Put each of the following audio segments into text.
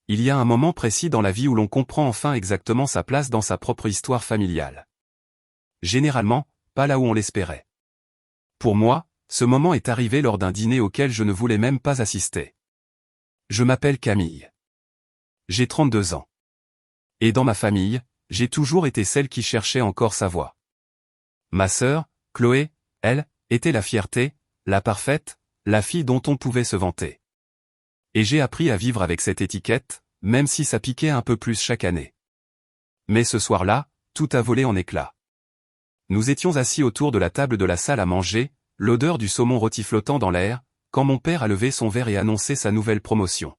Il y a un moment précis dans la vie où l'on comprend enfin exactement sa place dans sa propre histoire familiale. Généralement, pas là où on l'espérait. Pour moi, ce moment est arrivé lors d'un dîner auquel je ne voulais même pas assister. Je m'appelle Camille. J'ai 32 ans. Et dans ma famille, j'ai toujours été celle qui cherchait encore sa voie. Ma sœur, Chloé, elle, était la fierté, la parfaite, la fille dont on pouvait se vanter. Et j'ai appris à vivre avec cette étiquette, même si ça piquait un peu plus chaque année. Mais ce soir-là, tout a volé en éclats. Nous étions assis autour de la table de la salle à manger, l'odeur du saumon rôti flottant dans l'air, quand mon père a levé son verre et annoncé sa nouvelle promotion.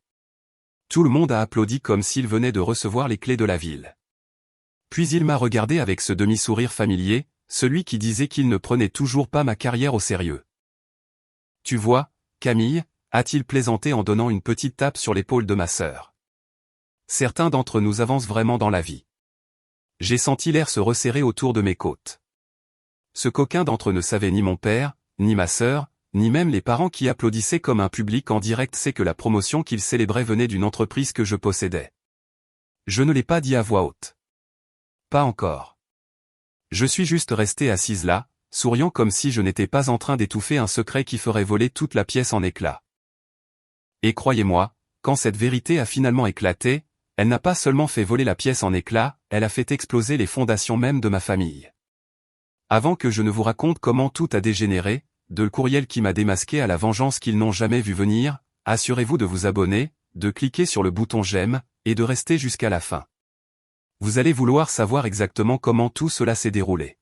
Tout le monde a applaudi comme s'il venait de recevoir les clés de la ville. Puis il m'a regardé avec ce demi-sourire familier, celui qui disait qu'il ne prenait toujours pas ma carrière au sérieux. « Tu vois, Camille », a-t-il plaisanté en donnant une petite tape sur l'épaule de ma sœur. Certains d'entre nous avancent vraiment dans la vie. J'ai senti l'air se resserrer autour de mes côtes. Ce qu'aucun d'entre eux ne savait, ni mon père, ni ma sœur, ni même les parents qui applaudissaient comme un public en direct, c'est que la promotion qu'ils célébraient venait d'une entreprise que je possédais. Je ne l'ai pas dit à voix haute. Pas encore. Je suis juste restée assise là, souriant comme si je n'étais pas en train d'étouffer un secret qui ferait voler toute la pièce en éclats. Et croyez-moi, quand cette vérité a finalement éclaté, elle n'a pas seulement fait voler la pièce en éclats, elle a fait exploser les fondations même de ma famille. Avant que je ne vous raconte comment tout a dégénéré, de le courriel qui m'a démasqué à la vengeance qu'ils n'ont jamais vu venir, assurez-vous de vous abonner, de cliquer sur le bouton j'aime, et de rester jusqu'à la fin. Vous allez vouloir savoir exactement comment tout cela s'est déroulé.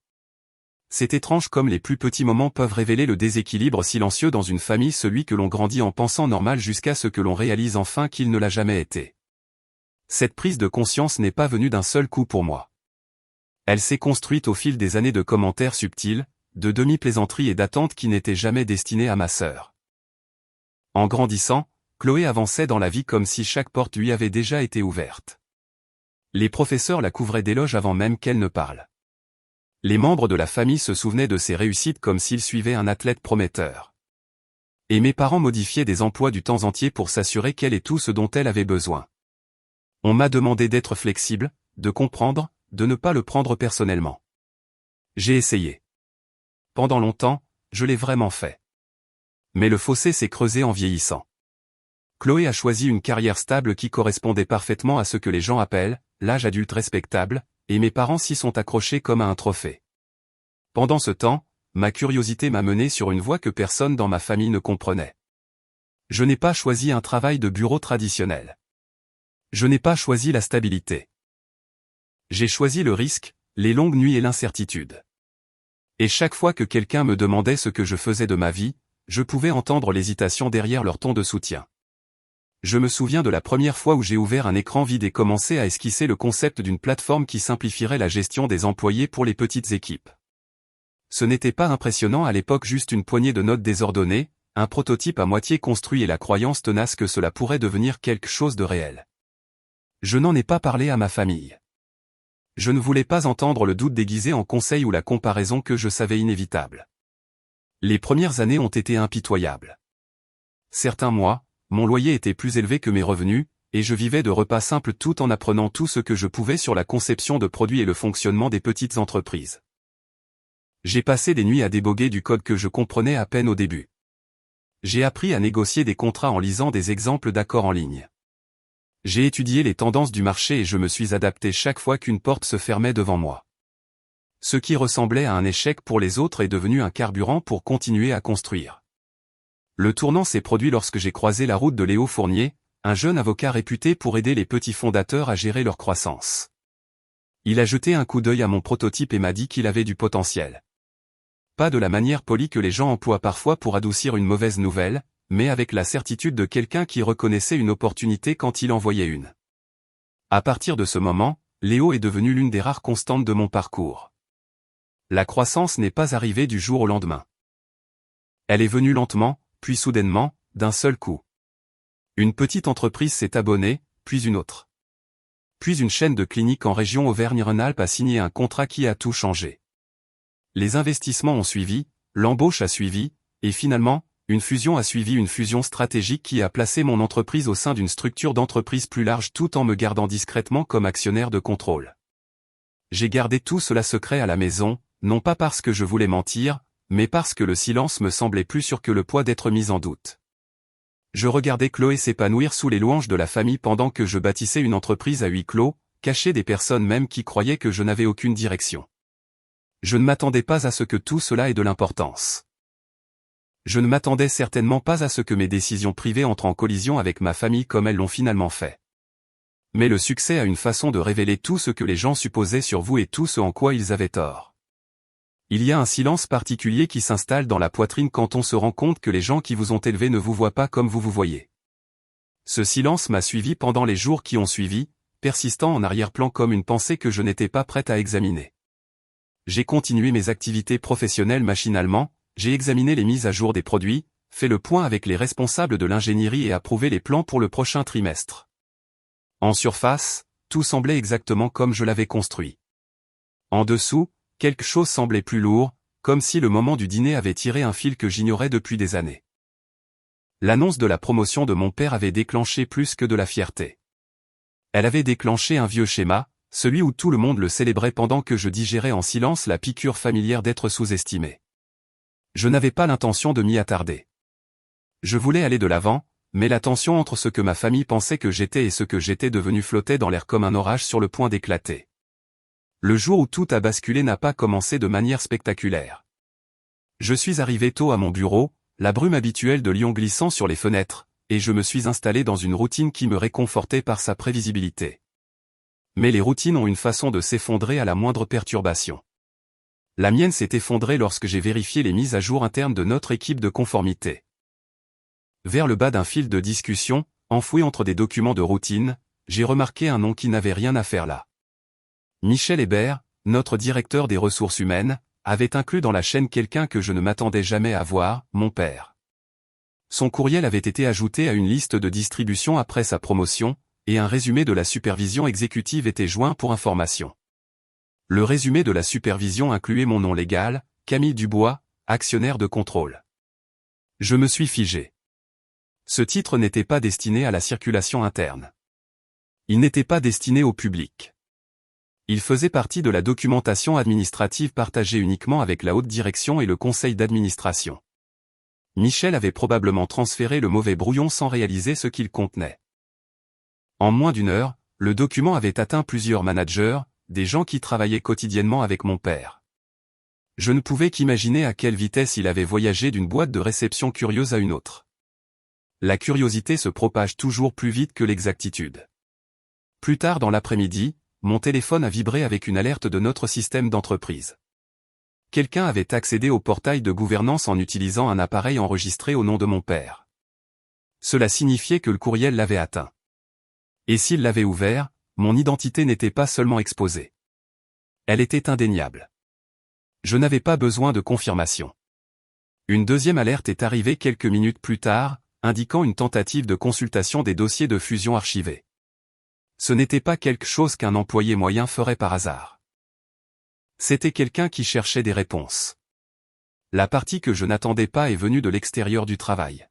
C'est étrange comme les plus petits moments peuvent révéler le déséquilibre silencieux dans une famille, celui que l'on grandit en pensant normal jusqu'à ce que l'on réalise enfin qu'il ne l'a jamais été. Cette prise de conscience n'est pas venue d'un seul coup pour moi. Elle s'est construite au fil des années de commentaires subtils, de demi-plaisanteries et d'attentes qui n'étaient jamais destinées à ma sœur. En grandissant, Chloé avançait dans la vie comme si chaque porte lui avait déjà été ouverte. Les professeurs la couvraient d'éloges avant même qu'elle ne parle. Les membres de la famille se souvenaient de ses réussites comme s'ils suivaient un athlète prometteur. Et mes parents modifiaient des emplois du temps entier pour s'assurer qu'elle ait tout ce dont elle avait besoin. On m'a demandé d'être flexible, de comprendre, de ne pas le prendre personnellement. J'ai essayé. Pendant longtemps, je l'ai vraiment fait. Mais le fossé s'est creusé en vieillissant. Chloé a choisi une carrière stable qui correspondait parfaitement à ce que les gens appellent l'âge adulte respectable, et mes parents s'y sont accrochés comme à un trophée. Pendant ce temps, ma curiosité m'a mené sur une voie que personne dans ma famille ne comprenait. Je n'ai pas choisi un travail de bureau traditionnel. Je n'ai pas choisi la stabilité. J'ai choisi le risque, les longues nuits et l'incertitude. Et chaque fois que quelqu'un me demandait ce que je faisais de ma vie, je pouvais entendre l'hésitation derrière leur ton de soutien. Je me souviens de la première fois où j'ai ouvert un écran vide et commencé à esquisser le concept d'une plateforme qui simplifierait la gestion des employés pour les petites équipes. Ce n'était pas impressionnant à l'époque, juste une poignée de notes désordonnées, un prototype à moitié construit et la croyance tenace que cela pourrait devenir quelque chose de réel. Je n'en ai pas parlé à ma famille. Je ne voulais pas entendre le doute déguisé en conseil ou la comparaison que je savais inévitable. Les premières années ont été impitoyables. Certains mois, mon loyer était plus élevé que mes revenus, et je vivais de repas simples tout en apprenant tout ce que je pouvais sur la conception de produits et le fonctionnement des petites entreprises. J'ai passé des nuits à déboguer du code que je comprenais à peine au début. J'ai appris à négocier des contrats en lisant des exemples d'accords en ligne. J'ai étudié les tendances du marché et je me suis adapté chaque fois qu'une porte se fermait devant moi. Ce qui ressemblait à un échec pour les autres est devenu un carburant pour continuer à construire. Le tournant s'est produit lorsque j'ai croisé la route de Léo Fournier, un jeune avocat réputé pour aider les petits fondateurs à gérer leur croissance. Il a jeté un coup d'œil à mon prototype et m'a dit qu'il avait du potentiel. Pas de la manière polie que les gens emploient parfois pour adoucir une mauvaise nouvelle, mais avec la certitude de quelqu'un qui reconnaissait une opportunité quand il en voyait une. À partir de ce moment, Léo est devenu l'une des rares constantes de mon parcours. La croissance n'est pas arrivée du jour au lendemain. Elle est venue lentement, puis soudainement, d'un seul coup. Une petite entreprise s'est abonnée, puis une autre. Puis une chaîne de cliniques en région Auvergne-Rhône-Alpes a signé un contrat qui a tout changé. Les investissements ont suivi, l'embauche a suivi, et finalement, une fusion a suivi une fusion stratégique qui a placé mon entreprise au sein d'une structure d'entreprise plus large tout en me gardant discrètement comme actionnaire de contrôle. J'ai gardé tout cela secret à la maison, non pas parce que je voulais mentir, mais parce que le silence me semblait plus sûr que le poids d'être mis en doute. Je regardais Chloé s'épanouir sous les louanges de la famille pendant que je bâtissais une entreprise à huis clos, cachée des personnes même qui croyaient que je n'avais aucune direction. Je ne m'attendais pas à ce que tout cela ait de l'importance. Je ne m'attendais certainement pas à ce que mes décisions privées entrent en collision avec ma famille comme elles l'ont finalement fait. Mais le succès a une façon de révéler tout ce que les gens supposaient sur vous et tout ce en quoi ils avaient tort. Il y a un silence particulier qui s'installe dans la poitrine quand on se rend compte que les gens qui vous ont élevé ne vous voient pas comme vous vous voyez. Ce silence m'a suivi pendant les jours qui ont suivi, persistant en arrière-plan comme une pensée que je n'étais pas prête à examiner. J'ai continué mes activités professionnelles machinalement, j'ai examiné les mises à jour des produits, fait le point avec les responsables de l'ingénierie et approuvé les plans pour le prochain trimestre. En surface, tout semblait exactement comme je l'avais construit. En dessous, quelque chose semblait plus lourd, comme si le moment du dîner avait tiré un fil que j'ignorais depuis des années. L'annonce de la promotion de mon père avait déclenché plus que de la fierté. Elle avait déclenché un vieux schéma, celui où tout le monde le célébrait pendant que je digérais en silence la piqûre familière d'être sous-estimé. Je n'avais pas l'intention de m'y attarder. Je voulais aller de l'avant, mais la tension entre ce que ma famille pensait que j'étais et ce que j'étais devenu flottait dans l'air comme un orage sur le point d'éclater. Le jour où tout a basculé n'a pas commencé de manière spectaculaire. Je suis arrivé tôt à mon bureau, la brume habituelle de Lyon glissant sur les fenêtres, et je me suis installé dans une routine qui me réconfortait par sa prévisibilité. Mais les routines ont une façon de s'effondrer à la moindre perturbation. La mienne s'est effondrée lorsque j'ai vérifié les mises à jour internes de notre équipe de conformité. Vers le bas d'un fil de discussion, enfoui entre des documents de routine, j'ai remarqué un nom qui n'avait rien à faire là. Michel Hébert, notre directeur des ressources humaines, avait inclus dans la chaîne quelqu'un que je ne m'attendais jamais à voir, mon père. Son courriel avait été ajouté à une liste de distribution après sa promotion, et un résumé de la supervision exécutive était joint pour information. Le résumé de la supervision incluait mon nom légal, Camille Dubois, actionnaire de contrôle. Je me suis figé. Ce titre n'était pas destiné à la circulation interne. Il n'était pas destiné au public. Il faisait partie de la documentation administrative partagée uniquement avec la haute direction et le conseil d'administration. Michel avait probablement transféré le mauvais brouillon sans réaliser ce qu'il contenait. En moins d'une heure, le document avait atteint plusieurs managers, des gens qui travaillaient quotidiennement avec mon père. Je ne pouvais qu'imaginer à quelle vitesse il avait voyagé d'une boîte de réception curieuse à une autre. La curiosité se propage toujours plus vite que l'exactitude. Plus tard dans l'après-midi, mon téléphone a vibré avec une alerte de notre système d'entreprise. Quelqu'un avait accédé au portail de gouvernance en utilisant un appareil enregistré au nom de mon père. Cela signifiait que le courriel l'avait atteint. Et s'il l'avait ouvert, mon identité n'était pas seulement exposée. Elle était indéniable. Je n'avais pas besoin de confirmation. Une deuxième alerte est arrivée quelques minutes plus tard, indiquant une tentative de consultation des dossiers de fusion archivés. Ce n'était pas quelque chose qu'un employé moyen ferait par hasard. C'était quelqu'un qui cherchait des réponses. La partie que je n'attendais pas est venue de l'extérieur du travail.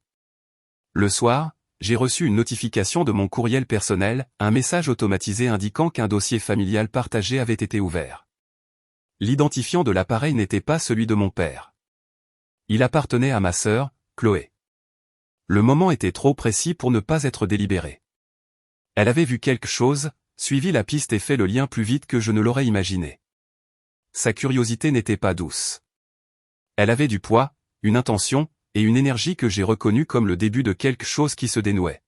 Le soir, j'ai reçu une notification de mon courriel personnel, un message automatisé indiquant qu'un dossier familial partagé avait été ouvert. L'identifiant de l'appareil n'était pas celui de mon père. Il appartenait à ma sœur, Chloé. Le moment était trop précis pour ne pas être délibéré. Elle avait vu quelque chose, suivi la piste et fait le lien plus vite que je ne l'aurais imaginé. Sa curiosité n'était pas douce. Elle avait du poids, une intention, et une énergie que j'ai reconnue comme le début de quelque chose qui se dénouait.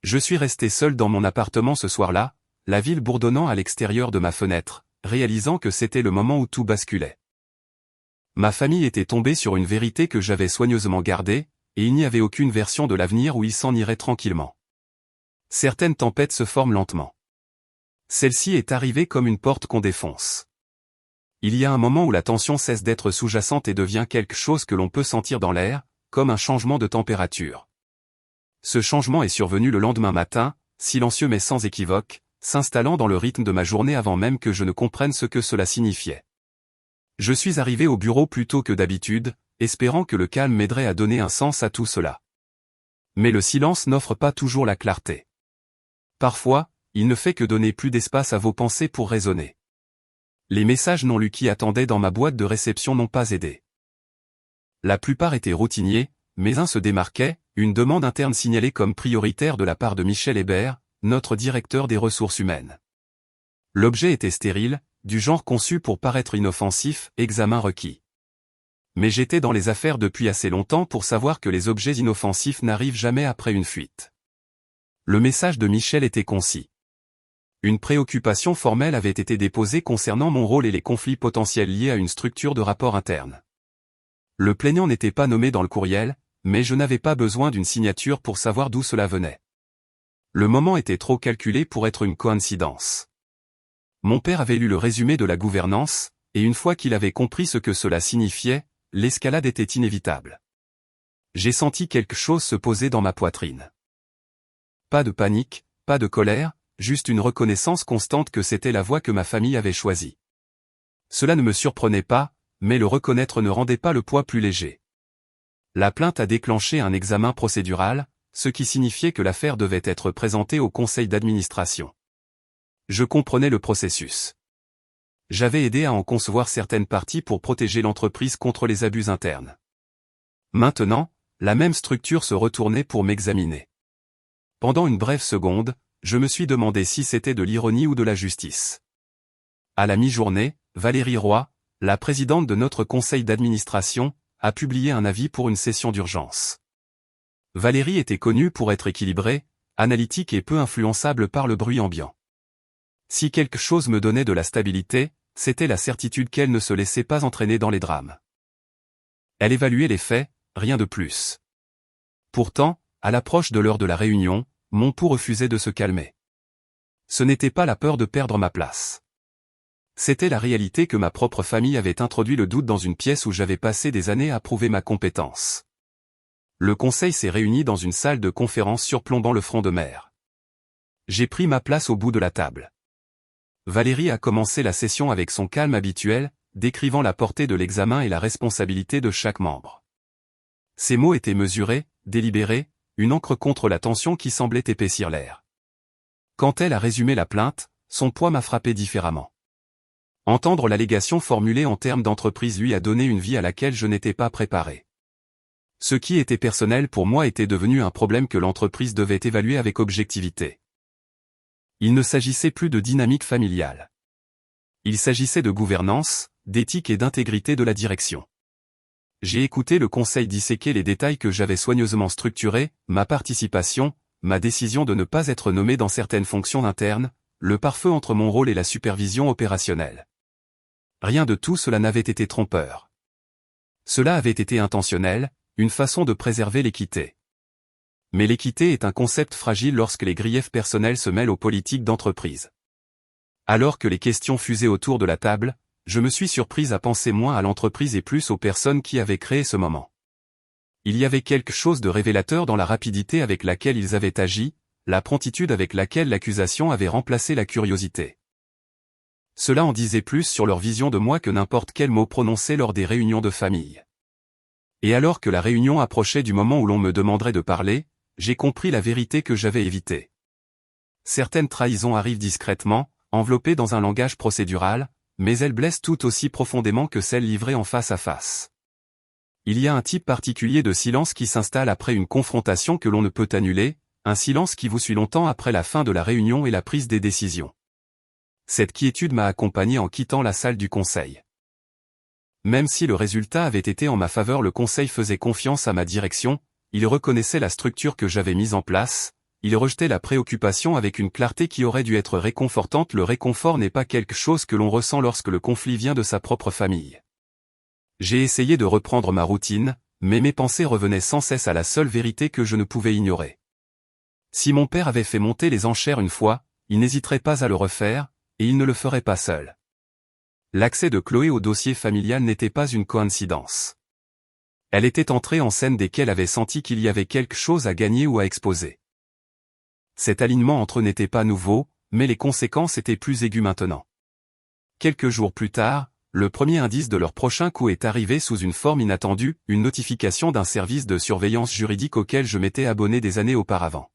Je suis resté seul dans mon appartement ce soir-là, la ville bourdonnant à l'extérieur de ma fenêtre, réalisant que c'était le moment où tout basculait. Ma famille était tombée sur une vérité que j'avais soigneusement gardée, et il n'y avait aucune version de l'avenir où il s'en irait tranquillement. Certaines tempêtes se forment lentement. Celle-ci est arrivée comme une porte qu'on défonce. Il y a un moment où la tension cesse d'être sous-jacente et devient quelque chose que l'on peut sentir dans l'air, comme un changement de température. Ce changement est survenu le lendemain matin, silencieux mais sans équivoque, s'installant dans le rythme de ma journée avant même que je ne comprenne ce que cela signifiait. Je suis arrivé au bureau plus tôt que d'habitude, espérant que le calme m'aiderait à donner un sens à tout cela. Mais le silence n'offre pas toujours la clarté. Parfois, il ne fait que donner plus d'espace à vos pensées pour raisonner. Les messages non lus qui attendaient dans ma boîte de réception n'ont pas aidé. La plupart étaient routiniers, mais un se démarquait, une demande interne signalée comme prioritaire de la part de Michel Hébert, notre directeur des ressources humaines. L'objet était stérile, du genre conçu pour paraître inoffensif, examen requis. Mais j'étais dans les affaires depuis assez longtemps pour savoir que les objets inoffensifs n'arrivent jamais après une fuite. Le message de Michel était concis. Une préoccupation formelle avait été déposée concernant mon rôle et les conflits potentiels liés à une structure de rapport interne. Le plaignant n'était pas nommé dans le courriel, mais je n'avais pas besoin d'une signature pour savoir d'où cela venait. Le moment était trop calculé pour être une coïncidence. Mon père avait lu le résumé de la gouvernance, et une fois qu'il avait compris ce que cela signifiait, l'escalade était inévitable. J'ai senti quelque chose se poser dans ma poitrine. Pas de panique, pas de colère, juste une reconnaissance constante que c'était la voie que ma famille avait choisie. Cela ne me surprenait pas, mais le reconnaître ne rendait pas le poids plus léger. La plainte a déclenché un examen procédural, ce qui signifiait que l'affaire devait être présentée au conseil d'administration. Je comprenais le processus. J'avais aidé à en concevoir certaines parties pour protéger l'entreprise contre les abus internes. Maintenant, la même structure se retournait pour m'examiner. Pendant une brève seconde, je me suis demandé si c'était de l'ironie ou de la justice. À la mi-journée, Valérie Roy, la présidente de notre conseil d'administration, a publié un avis pour une session d'urgence. Valérie était connue pour être équilibrée, analytique et peu influençable par le bruit ambiant. Si quelque chose me donnait de la stabilité, c'était la certitude qu'elle ne se laissait pas entraîner dans les drames. Elle évaluait les faits, rien de plus. Pourtant, à l'approche de l'heure de la réunion, mon pouls refusait de se calmer. Ce n'était pas la peur de perdre ma place. C'était la réalité que ma propre famille avait introduit le doute dans une pièce où j'avais passé des années à prouver ma compétence. Le conseil s'est réuni dans une salle de conférence surplombant le front de mer. J'ai pris ma place au bout de la table. Valérie a commencé la session avec son calme habituel, décrivant la portée de l'examen et la responsabilité de chaque membre. Ses mots étaient mesurés, délibérés, une encre contre la tension qui semblait épaissir l'air. Quand elle a résumé la plainte, son poids m'a frappé différemment. Entendre l'allégation formulée en termes d'entreprise lui a donné une vie à laquelle je n'étais pas préparé. Ce qui était personnel pour moi était devenu un problème que l'entreprise devait évaluer avec objectivité. Il ne s'agissait plus de dynamique familiale. Il s'agissait de gouvernance, d'éthique et d'intégrité de la direction. J'ai écouté le conseil disséquer les détails que j'avais soigneusement structurés, ma participation, ma décision de ne pas être nommé dans certaines fonctions internes, le pare-feu entre mon rôle et la supervision opérationnelle. Rien de tout cela n'avait été trompeur. Cela avait été intentionnel, une façon de préserver l'équité. Mais l'équité est un concept fragile lorsque les griefs personnels se mêlent aux politiques d'entreprise. Alors que les questions fusaient autour de la table, je me suis surprise à penser moins à l'entreprise et plus aux personnes qui avaient créé ce moment. Il y avait quelque chose de révélateur dans la rapidité avec laquelle ils avaient agi, la promptitude avec laquelle l'accusation avait remplacé la curiosité. Cela en disait plus sur leur vision de moi que n'importe quel mot prononcé lors des réunions de famille. Et alors que la réunion approchait du moment où l'on me demanderait de parler, j'ai compris la vérité que j'avais évitée. Certaines trahisons arrivent discrètement, enveloppées dans un langage procédural, mais elles blessent tout aussi profondément que celles livrées en face à face. Il y a un type particulier de silence qui s'installe après une confrontation que l'on ne peut annuler, un silence qui vous suit longtemps après la fin de la réunion et la prise des décisions. Cette quiétude m'a accompagné en quittant la salle du conseil. Même si le résultat avait été en ma faveur, le conseil faisait confiance à ma direction, il reconnaissait la structure que j'avais mise en place, il rejetait la préoccupation avec une clarté qui aurait dû être réconfortante. Le réconfort n'est pas quelque chose que l'on ressent lorsque le conflit vient de sa propre famille. J'ai essayé de reprendre ma routine, mais mes pensées revenaient sans cesse à la seule vérité que je ne pouvais ignorer. Si mon père avait fait monter les enchères une fois, il n'hésiterait pas à le refaire, et il ne le ferait pas seul. L'accès de Chloé au dossier familial n'était pas une coïncidence. Elle était entrée en scène dès qu'elle avait senti qu'il y avait quelque chose à gagner ou à exposer. Cet alignement entre eux n'était pas nouveau, mais les conséquences étaient plus aiguës maintenant. Quelques jours plus tard, le premier indice de leur prochain coup est arrivé sous une forme inattendue, une notification d'un service de surveillance juridique auquel je m'étais abonné des années auparavant.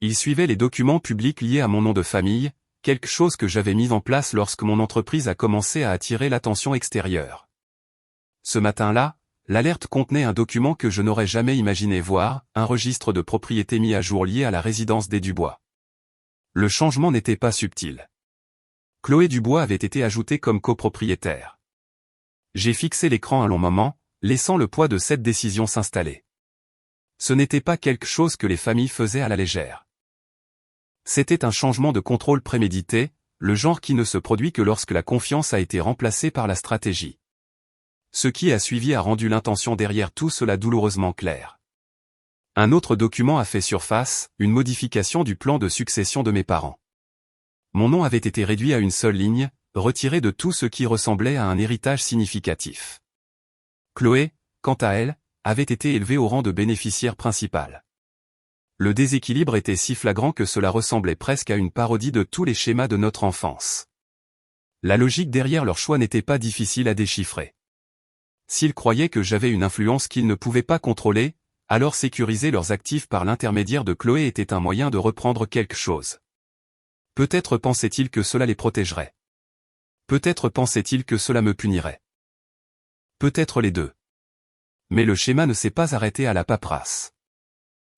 Il suivait les documents publics liés à mon nom de famille, quelque chose que j'avais mis en place lorsque mon entreprise a commencé à attirer l'attention extérieure. Ce matin-là, l'alerte contenait un document que je n'aurais jamais imaginé voir, un registre de propriété mis à jour lié à la résidence des Dubois. Le changement n'était pas subtil. Chloé Dubois avait été ajoutée comme copropriétaire. J'ai fixé l'écran un long moment, laissant le poids de cette décision s'installer. Ce n'était pas quelque chose que les familles faisaient à la légère. C'était un changement de contrôle prémédité, le genre qui ne se produit que lorsque la confiance a été remplacée par la stratégie. Ce qui a suivi a rendu l'intention derrière tout cela douloureusement claire. Un autre document a fait surface, une modification du plan de succession de mes parents. Mon nom avait été réduit à une seule ligne, retiré de tout ce qui ressemblait à un héritage significatif. Chloé, quant à elle, avait été élevée au rang de bénéficiaire principale. Le déséquilibre était si flagrant que cela ressemblait presque à une parodie de tous les schémas de notre enfance. La logique derrière leur choix n'était pas difficile à déchiffrer. S'ils croyaient que j'avais une influence qu'ils ne pouvaient pas contrôler, alors sécuriser leurs actifs par l'intermédiaire de Chloé était un moyen de reprendre quelque chose. Peut-être pensaient-ils que cela les protégerait. Peut-être pensaient-ils que cela me punirait. Peut-être les deux. Mais le schéma ne s'est pas arrêté à la paperasse.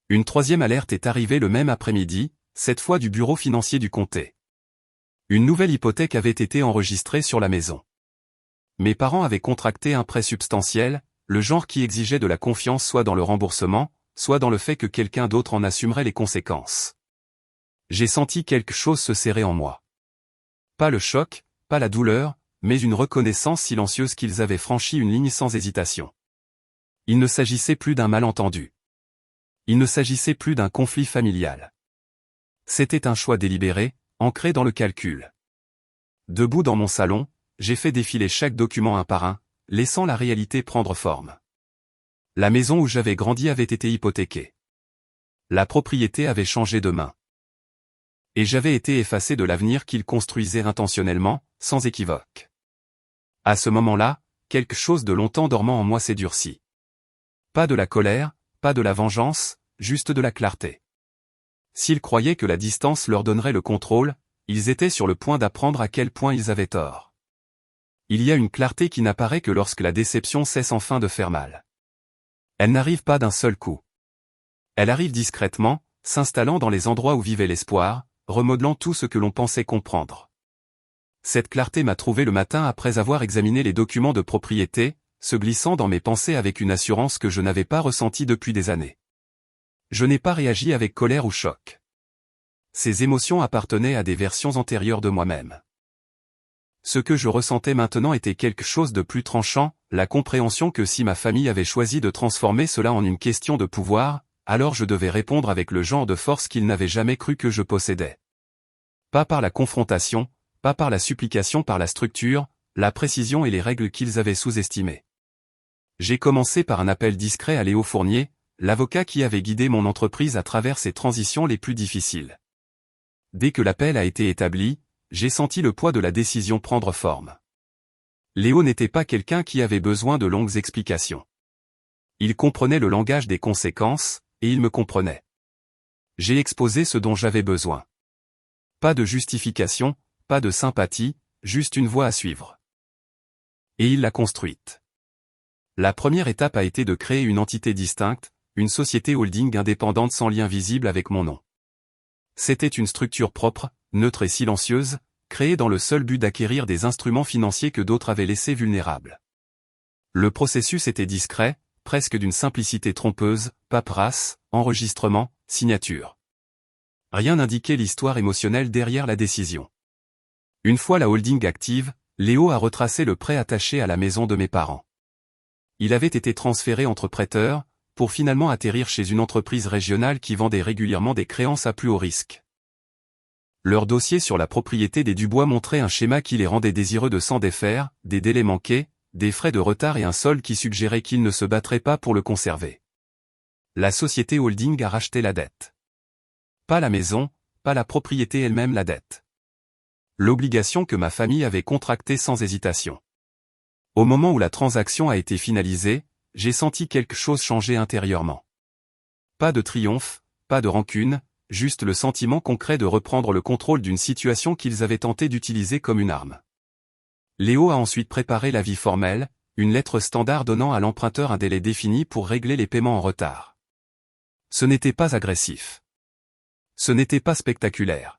Une troisième alerte est arrivée le même après-midi, cette fois du bureau financier du comté. Une nouvelle hypothèque avait été enregistrée sur la maison. Mes parents avaient contracté un prêt substantiel, le genre qui exigeait de la confiance soit dans le remboursement, soit dans le fait que quelqu'un d'autre en assumerait les conséquences. J'ai senti quelque chose se serrer en moi. Pas le choc, pas la douleur, mais une reconnaissance silencieuse qu'ils avaient franchi une ligne sans hésitation. Il ne s'agissait plus d'un malentendu. Il ne s'agissait plus d'un conflit familial. C'était un choix délibéré, ancré dans le calcul. Debout dans mon salon, j'ai fait défiler chaque document un par un, laissant la réalité prendre forme. La maison où j'avais grandi avait été hypothéquée. La propriété avait changé de main. Et j'avais été effacé de l'avenir qu'ils construisaient intentionnellement, sans équivoque. À ce moment-là, quelque chose de longtemps dormant en moi s'est durci. Pas de la colère, pas de la vengeance, juste de la clarté. S'ils croyaient que la distance leur donnerait le contrôle, ils étaient sur le point d'apprendre à quel point ils avaient tort. Il y a une clarté qui n'apparaît que lorsque la déception cesse enfin de faire mal. Elle n'arrive pas d'un seul coup. Elle arrive discrètement, s'installant dans les endroits où vivait l'espoir, remodelant tout ce que l'on pensait comprendre. Cette clarté m'a trouvé le matin après avoir examiné les documents de propriété, se glissant dans mes pensées avec une assurance que je n'avais pas ressentie depuis des années. Je n'ai pas réagi avec colère ou choc. Ces émotions appartenaient à des versions antérieures de moi-même. Ce que je ressentais maintenant était quelque chose de plus tranchant, la compréhension que si ma famille avait choisi de transformer cela en une question de pouvoir, alors je devais répondre avec le genre de force qu'ils n'avaient jamais cru que je possédais. Pas par la confrontation, pas par la supplication, par la structure, la précision et les règles qu'ils avaient sous-estimées. J'ai commencé par un appel discret à Léo Fournier, l'avocat qui avait guidé mon entreprise à travers ces transitions les plus difficiles. Dès que l'appel a été établi, j'ai senti le poids de la décision prendre forme. Léo n'était pas quelqu'un qui avait besoin de longues explications. Il comprenait le langage des conséquences, et il me comprenait. J'ai exposé ce dont j'avais besoin. Pas de justification, pas de sympathie, juste une voie à suivre. Et il l'a construite. La première étape a été de créer une entité distincte, une société holding indépendante sans lien visible avec mon nom. C'était une structure propre, neutre et silencieuse, créée dans le seul but d'acquérir des instruments financiers que d'autres avaient laissés vulnérables. Le processus était discret, presque d'une simplicité trompeuse, paperasse, enregistrement, signature. Rien n'indiquait l'histoire émotionnelle derrière la décision. Une fois la holding active, Léo a retracé le prêt attaché à la maison de mes parents. Il avait été transféré entre prêteurs, pour finalement atterrir chez une entreprise régionale qui vendait régulièrement des créances à plus haut risque. Leur dossier sur la propriété des Dubois montrait un schéma qui les rendait désireux de s'en défaire, des délais manqués, des frais de retard et un solde qui suggérait qu'ils ne se battraient pas pour le conserver. La société holding a racheté la dette. Pas la maison, pas la propriété elle-même, la dette. L'obligation que ma famille avait contractée sans hésitation. Au moment où la transaction a été finalisée, j'ai senti quelque chose changer intérieurement. Pas de triomphe, pas de rancune, juste le sentiment concret de reprendre le contrôle d'une situation qu'ils avaient tenté d'utiliser comme une arme. Léo a ensuite préparé l'avis formel, une lettre standard donnant à l'emprunteur un délai défini pour régler les paiements en retard. Ce n'était pas agressif. Ce n'était pas spectaculaire.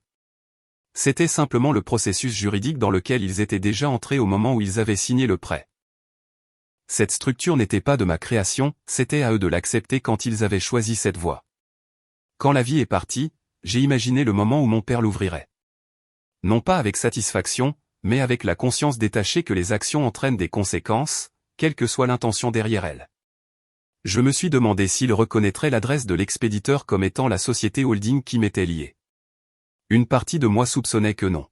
C'était simplement le processus juridique dans lequel ils étaient déjà entrés au moment où ils avaient signé le prêt. Cette structure n'était pas de ma création, c'était à eux de l'accepter quand ils avaient choisi cette voie. Quand l'avis est parti, j'ai imaginé le moment où mon père l'ouvrirait. Non pas avec satisfaction, mais avec la conscience détachée que les actions entraînent des conséquences, quelle que soit l'intention derrière elles. Je me suis demandé s'il reconnaîtrait l'adresse de l'expéditeur comme étant la société holding qui m'était liée. Une partie de moi soupçonnait que non.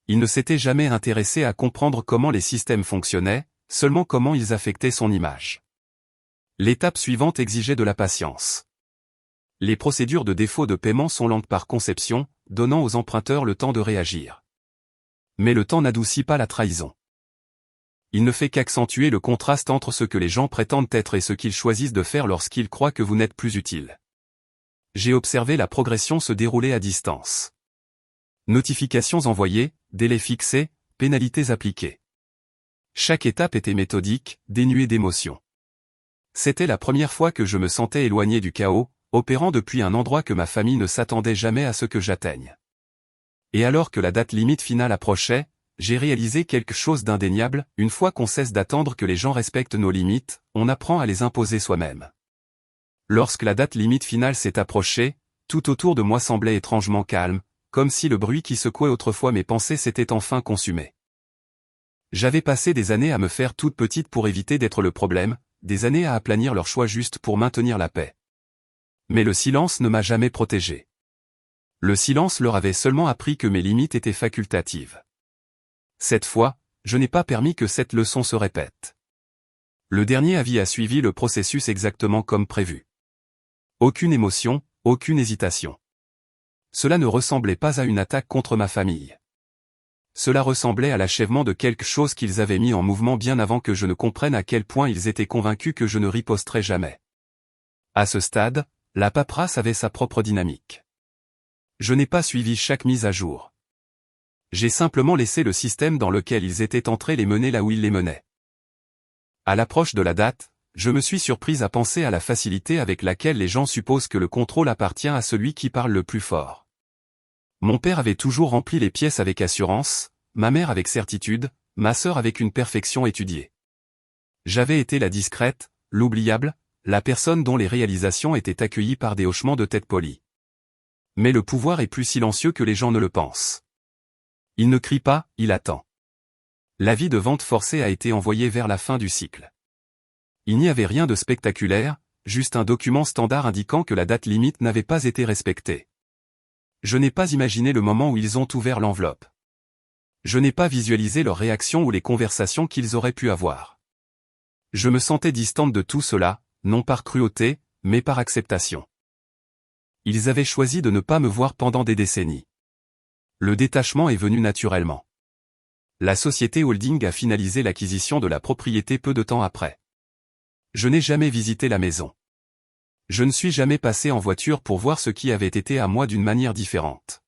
Il ne s'était jamais intéressé à comprendre comment les systèmes fonctionnaient, seulement comment ils affectaient son image. L'étape suivante exigeait de la patience. Les procédures de défaut de paiement sont lentes par conception, donnant aux emprunteurs le temps de réagir. Mais le temps n'adoucit pas la trahison. Il ne fait qu'accentuer le contraste entre ce que les gens prétendent être et ce qu'ils choisissent de faire lorsqu'ils croient que vous n'êtes plus utile. J'ai observé la progression se dérouler à distance. Notifications envoyées, délais fixés, pénalités appliquées. Chaque étape était méthodique, dénuée d'émotion. C'était la première fois que je me sentais éloigné du chaos, opérant depuis un endroit que ma famille ne s'attendait jamais à ce que j'atteigne. Et alors que la date limite finale approchait, j'ai réalisé quelque chose d'indéniable, une fois qu'on cesse d'attendre que les gens respectent nos limites, on apprend à les imposer soi-même. Lorsque la date limite finale s'est approchée, tout autour de moi semblait étrangement calme, comme si le bruit qui secouait autrefois mes pensées s'était enfin consumé. J'avais passé des années à me faire toute petite pour éviter d'être le problème, des années à aplanir leurs choix juste pour maintenir la paix. Mais le silence ne m'a jamais protégé. Le silence leur avait seulement appris que mes limites étaient facultatives. Cette fois, je n'ai pas permis que cette leçon se répète. Le dernier avis a suivi le processus exactement comme prévu. Aucune émotion, aucune hésitation. Cela ne ressemblait pas à une attaque contre ma famille. Cela ressemblait à l'achèvement de quelque chose qu'ils avaient mis en mouvement bien avant que je ne comprenne à quel point ils étaient convaincus que je ne riposterais jamais. À ce stade, la paperasse avait sa propre dynamique. Je n'ai pas suivi chaque mise à jour. J'ai simplement laissé le système dans lequel ils étaient entrés les mener là où ils les menaient. À l'approche de la date, je me suis surprise à penser à la facilité avec laquelle les gens supposent que le contrôle appartient à celui qui parle le plus fort. Mon père avait toujours rempli les pièces avec assurance, ma mère avec certitude, ma sœur avec une perfection étudiée. J'avais été la discrète, l'oubliable, la personne dont les réalisations étaient accueillies par des hochements de tête polis. Mais le pouvoir est plus silencieux que les gens ne le pensent. Il ne crie pas, il attend. L'avis de vente forcée a été envoyé vers la fin du cycle. Il n'y avait rien de spectaculaire, juste un document standard indiquant que la date limite n'avait pas été respectée. Je n'ai pas imaginé le moment où ils ont ouvert l'enveloppe. Je n'ai pas visualisé leur réaction ou les conversations qu'ils auraient pu avoir. Je me sentais distante de tout cela, non par cruauté, mais par acceptation. Ils avaient choisi de ne pas me voir pendant des décennies. Le détachement est venu naturellement. La société holding a finalisé l'acquisition de la propriété peu de temps après. Je n'ai jamais visité la maison. Je ne suis jamais passé en voiture pour voir ce qui avait été à moi d'une manière différente.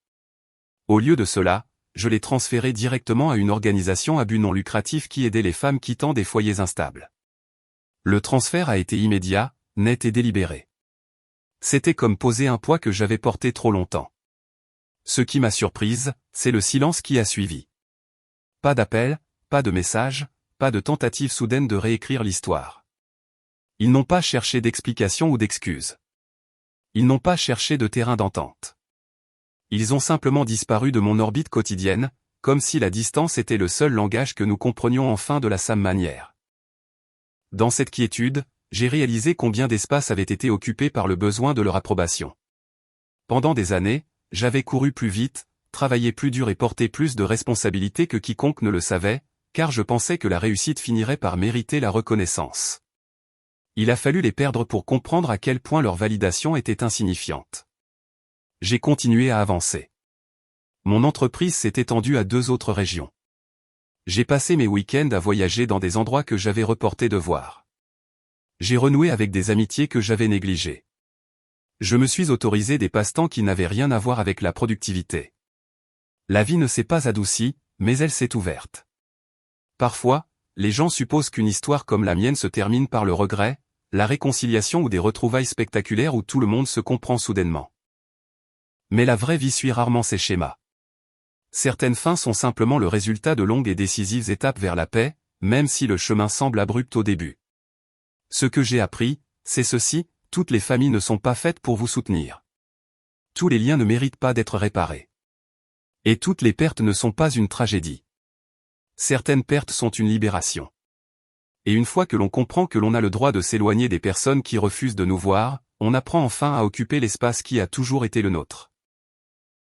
Au lieu de cela, je l'ai transféré directement à une organisation à but non lucratif qui aidait les femmes quittant des foyers instables. Le transfert a été immédiat, net et délibéré. C'était comme poser un poids que j'avais porté trop longtemps. Ce qui m'a surprise, c'est le silence qui a suivi. Pas d'appel, pas de message, pas de tentative soudaine de réécrire l'histoire. Ils n'ont pas cherché d'explications ou d'excuses. Ils n'ont pas cherché de terrain d'entente. Ils ont simplement disparu de mon orbite quotidienne, comme si la distance était le seul langage que nous comprenions enfin de la même manière. Dans cette quiétude, j'ai réalisé combien d'espace avait été occupé par le besoin de leur approbation. Pendant des années, j'avais couru plus vite, travaillé plus dur et porté plus de responsabilités que quiconque ne le savait, car je pensais que la réussite finirait par mériter la reconnaissance. Il a fallu les perdre pour comprendre à quel point leur validation était insignifiante. J'ai continué à avancer. Mon entreprise s'est étendue à 2 autres régions. J'ai passé mes week-ends à voyager dans des endroits que j'avais reporté de voir. J'ai renoué avec des amitiés que j'avais négligées. Je me suis autorisé des passe-temps qui n'avaient rien à voir avec la productivité. La vie ne s'est pas adoucie, mais elle s'est ouverte. Parfois, les gens supposent qu'une histoire comme la mienne se termine par le regret, la réconciliation ou des retrouvailles spectaculaires où tout le monde se comprend soudainement. Mais la vraie vie suit rarement ces schémas. Certaines fins sont simplement le résultat de longues et décisives étapes vers la paix, même si le chemin semble abrupt au début. Ce que j'ai appris, c'est ceci, toutes les familles ne sont pas faites pour vous soutenir. Tous les liens ne méritent pas d'être réparés. Et toutes les pertes ne sont pas une tragédie. Certaines pertes sont une libération. Et une fois que l'on comprend que l'on a le droit de s'éloigner des personnes qui refusent de nous voir, on apprend enfin à occuper l'espace qui a toujours été le nôtre.